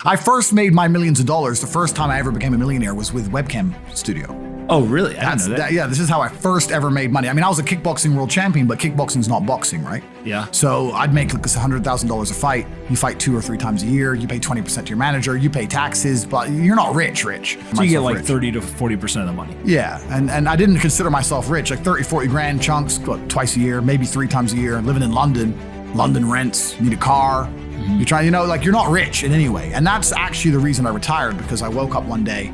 I first made my millions of dollars. The first time I ever became a millionaire was with Webcam Studio. Oh, really? I didn't know that. Yeah, this is how I first ever made money. I mean, I was a kickboxing world champion, but kickboxing's not boxing, right? Yeah. So I'd make like $100,000 a fight. You fight 2 or 3 times a year. You pay 20% to your manager. You pay taxes, but you're not rich. So you get like 30 to 40% of the money. Yeah, and I didn't consider myself rich. Like 30, 40 grand chunks, twice a year, maybe 3 times a year. Living in London, London rents, need a car. You try, like you're not rich in any way. And that's actually the reason I retired, because I woke up one day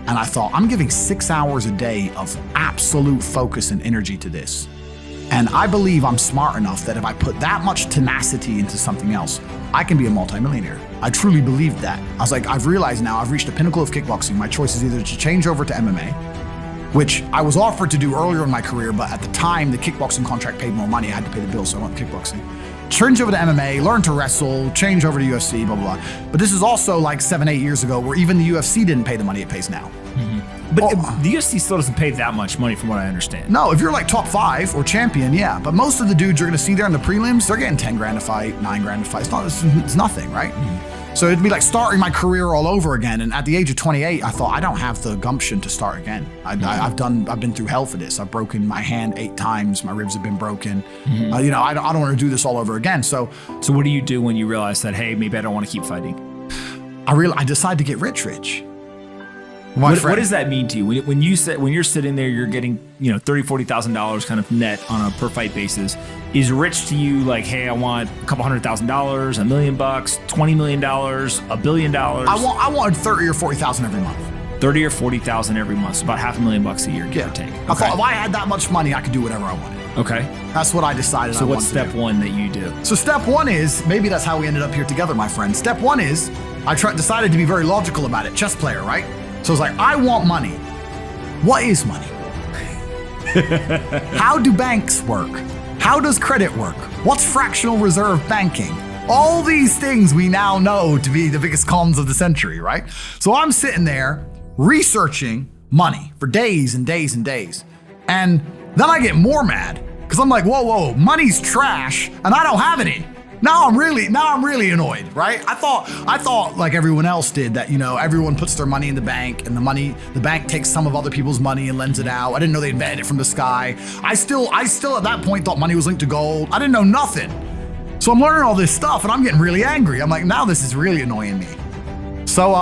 and I thought, I'm giving 6 hours a day of absolute focus and energy to this. And I believe I'm smart enough that if I put that much tenacity into something else, I can be a multimillionaire. I truly believed that. I was like, I've realized now I've reached the pinnacle of kickboxing. My choice is either to change over to MMA, which I was offered to do earlier in my career, but at the time the kickboxing contract paid more money. I had to pay the bills, so I went kickboxing. Change over to MMA, learn to wrestle, change over to UFC, blah, blah, blah. But this is also like 7, 8 years ago where even the UFC didn't pay the money it pays now. But the UFC still doesn't pay that much money from what I understand. No, if you're like top 5 or champion, yeah. But most of the dudes you're gonna see there in the prelims, they're getting 10 grand a fight, 9 grand a fight. It's nothing, right? So it'd be like starting my career all over again. And at the age of 28, I thought I don't have the gumption to start again. I've been through hell for this. I've broken my hand 8 times. My ribs have been broken. I don't want to do this all over again. So what do you do when you realize that, hey, maybe I don't want to keep fighting? I decided to get rich. What does that mean to you? When you're sitting there, you're getting $30,000, $40,000 kind of net on a per fight basis. Is rich to you like, hey, I want a couple $100,000, $1 million, $20 million, $1 billion? I wanted 30 or 40,000 every month. 30 or 40,000 every month, so about $500,000 a year, give or take. Okay. I thought if I had that much money, I could do whatever I wanted. Okay. That's what I decided. So what's step 1 that you do? So step 1 is, maybe that's how we ended up here together, my friend. Step 1 is, I decided to be very logical about it. Chess player, right? So it's like, I want money. What is money? How do banks work? How does credit work? What's fractional reserve banking? All these things we now know to be the biggest cons of the century, right? So I'm sitting there researching money for days and days and days. And then I get more mad because I'm like, whoa, money's trash and I don't have any. Now I'm really annoyed, right? I thought like everyone else did that, everyone puts their money in the bank and the bank takes some of other people's money and lends it out. I didn't know they invented it from the sky. I still at that point thought money was linked to gold. I didn't know nothing. So I'm learning all this stuff and I'm getting really angry. I'm like, now this is really annoying me. So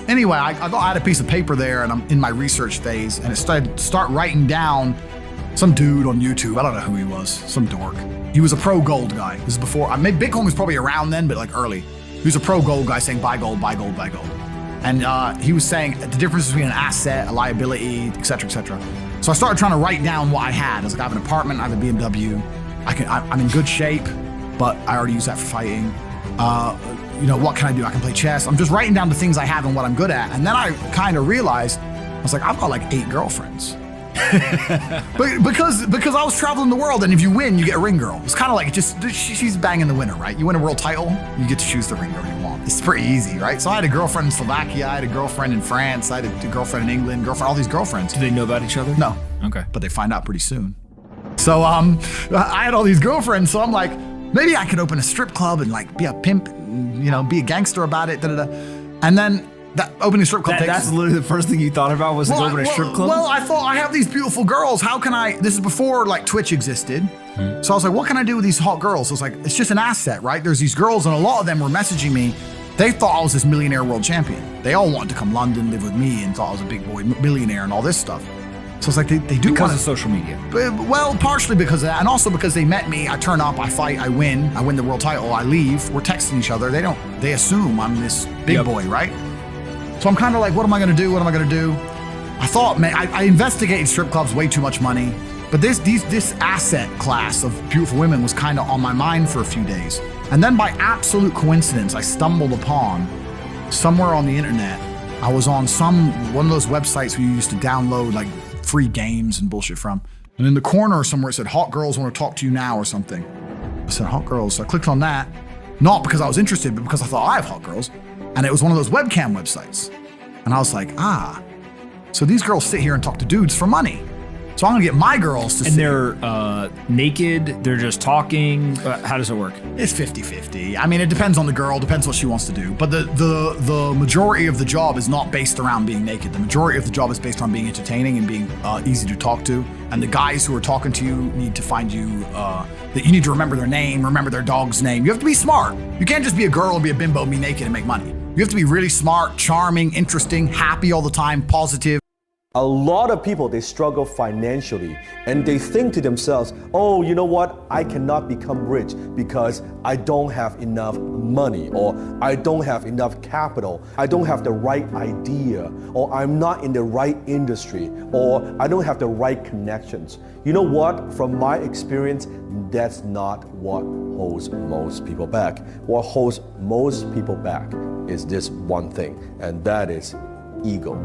anyway, I had a piece of paper there and I'm in my research phase and start writing down some dude on YouTube. I don't know who he was, some dork. He was a pro gold guy. This is before, maybe Bitcoin was probably around then, but like early. He was a pro gold guy saying buy gold, buy gold, buy gold. And he was saying the difference between an asset, a liability, et cetera, et cetera. So I started trying to write down what I had. I was like, I have an apartment, I have a BMW. I'm in good shape, but I already use that for fighting. What can I do? I can play chess. I'm just writing down the things I have and what I'm good at. And then I kind of realized, I was like, I've got like 8 girlfriends. because I was traveling the world, and if you win, you get a ring girl. It's kind of like she's banging the winner, right? You win a world title, you get to choose the ring girl you want. It's pretty easy, right? So I had a girlfriend in Slovakia, I had a girlfriend in France, I had a girlfriend in England, all these girlfriends. Do they know about each other? No. Okay. But they find out pretty soon. So I had all these girlfriends, so I'm like, maybe I could open a strip club and like be a pimp, be a gangster about it, And then that opening a strip club that's literally the first thing you thought about was open a strip club? Well, I thought I have these beautiful girls. How can this is before like Twitch existed. So I was like, what can I do with these hot girls? I was like, it's just an asset, right? There's these girls and a lot of them were messaging me. They thought I was this millionaire world champion. They all wanted to come London, live with me and thought I was a big boy millionaire and all this stuff. So it's like they do because of social media. Well, partially because of that, and also because they met me. I turn up, I fight, I win the world title, I leave. We're texting each other. They assume I'm this big boy, right? So I'm kind of like, what am I gonna do? I thought, man, I investigated strip clubs, way too much money. But this asset class of beautiful women was kind of on my mind for a few days. And then by absolute coincidence, I stumbled upon somewhere on the internet. I was on one of those websites where you used to download like free games and bullshit from. And in the corner somewhere it said, hot girls want to talk to you now or something. I said, hot girls. So I clicked on that, not because I was interested, but because I thought I have hot girls. And it was one of those webcam websites. And I was like, so these girls sit here and talk to dudes for money. So I'm gonna get my girls to And they're naked, they're just talking. How does it work? It's 50-50. I mean, it depends on the girl, depends what she wants to do. But the majority of the job is not based around being naked. The majority of the job is based on being entertaining and being easy to talk to. And the guys who are talking to you need to find you, that you need to remember their name, remember their dog's name. You have to be smart. You can't just be a girl and be a bimbo and be naked and make money. You have to be really smart, charming, interesting, happy all the time, positive. A lot of people, they struggle financially and they think to themselves, oh, you know what? I cannot become rich because I don't have enough money, or I don't have enough capital. I don't have the right idea, or I'm not in the right industry, or I don't have the right connections. You know what? From my experience, that's not what holds most people back. What holds most people back is this one thing, and that is ego.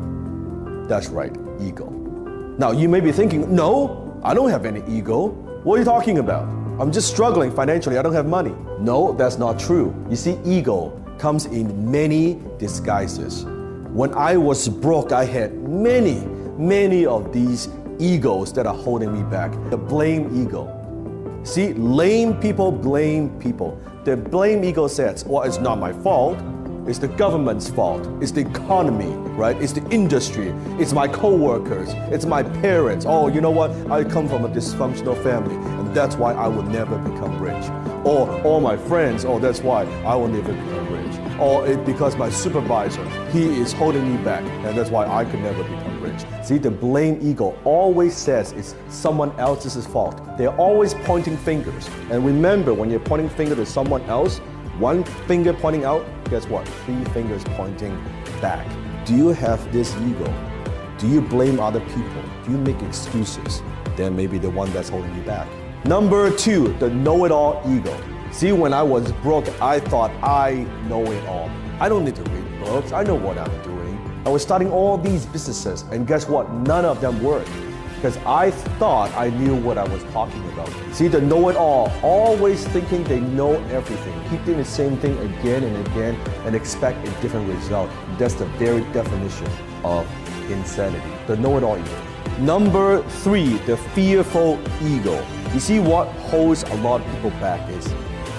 That's right, ego. Now you may be thinking, no, I don't have any ego. What are you talking about? I'm just struggling financially, I don't have money. No, that's not true. You see, ego comes in many disguises. When I was broke, I had many of these egos that are holding me back. The blame ego. See, lame people blame people. The blame ego says, well, it's not my fault. It's the government's fault. It's the economy, right? It's the industry. It's my co-workers. It's my parents. Oh, you know what? I come from a dysfunctional family, and that's why I will never become rich. Or all my friends, oh, that's why I will never become rich. Or because my supervisor, he is holding me back, and that's why I could never become rich. See, the blame ego always says it's someone else's fault. They're always pointing fingers. And remember, when you're pointing finger to someone else, one finger pointing out, guess what? 3 fingers pointing back. Do you have this ego? Do you blame other people? Do you make excuses? Then maybe the one that's holding you back. Number 2, the know-it-all ego. See, when I was broke, I thought I know it all. I don't need to read books. I know what I'm doing. I was starting all these businesses, and guess what? None of them worked. Because I thought I knew what I was talking about. See, the know-it-all, always thinking they know everything, keep doing the same thing again and again and expect a different result. That's the very definition of insanity, the know-it-all ego. Number 3, the fearful ego. You see, what holds a lot of people back is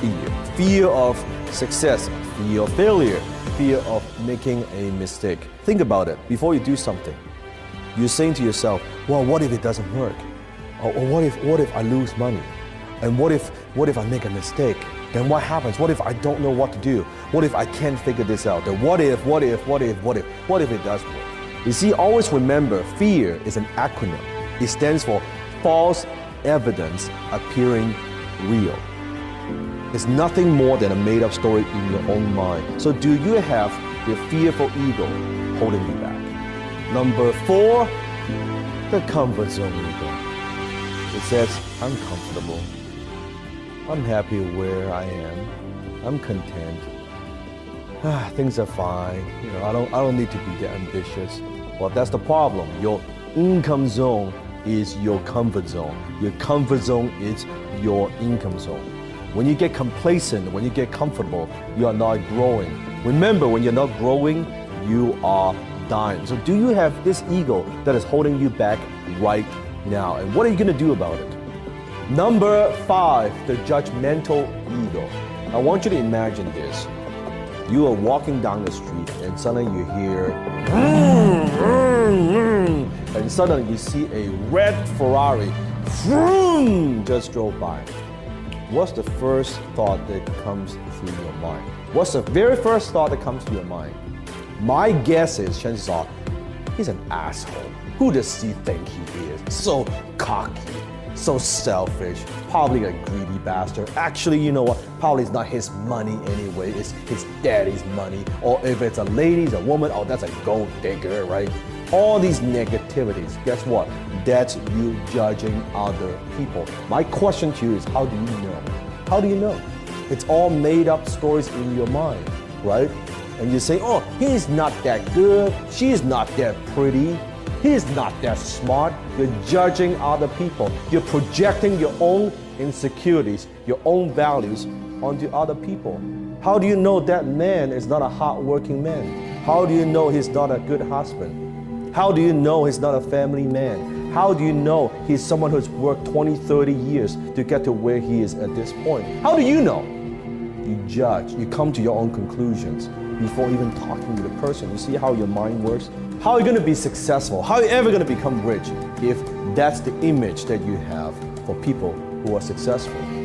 fear. Fear of success, fear of failure, fear of making a mistake. Think about it before you do something. You're saying to yourself, well, what if it doesn't work? Or what if I lose money? And what if I make a mistake? Then what happens? What if I don't know what to do? What if I can't figure this out? Then what if it does work? You see, always remember, fear is an acronym. It stands for false evidence appearing real. It's nothing more than a made-up story in your own mind. So do you have the fearful ego holding you back? Number 4, the comfort zone ego. It says, I'm comfortable. I'm happy where I am. I'm content. Things are fine. You know, I don't need to be that ambitious. Well, that's the problem. Your income zone is your comfort zone. Your comfort zone is your income zone. When you get complacent, when you get comfortable, you are not growing. Remember, when you're not growing, you are dying. So do you have this ego that is holding you back right now? And what are you going to do about it? Number 5, the judgmental ego. I want you to imagine this. You are walking down the street and suddenly you hear and suddenly you see a red Ferrari just drove by. What's the first thought that comes through your mind? What's the very first thought that comes to your mind? My guess is, chances are, he's an asshole. Who does he think he is? So cocky, so selfish, probably a greedy bastard. Actually, you know what? Probably it's not his money anyway, it's his daddy's money. Or if it's a lady, it's a woman, oh, that's a gold digger, right? All these negativities, guess what? That's you judging other people. My question to you is, how do you know? How do you know? It's all made up stories in your mind, right? And you say, oh, he's not that good, she's not that pretty, he's not that smart. You're judging other people. You're projecting your own insecurities, your own values onto other people. How do you know that man is not a hardworking man? How do you know he's not a good husband? How do you know he's not a family man? How do you know he's someone who's worked 20, 30 years to get to where he is at this point? How do you know? You judge, you come to your own conclusions before even talking to the person. You see how your mind works? How are you going to be successful? How are you ever going to become rich if that's the image that you have for people who are successful?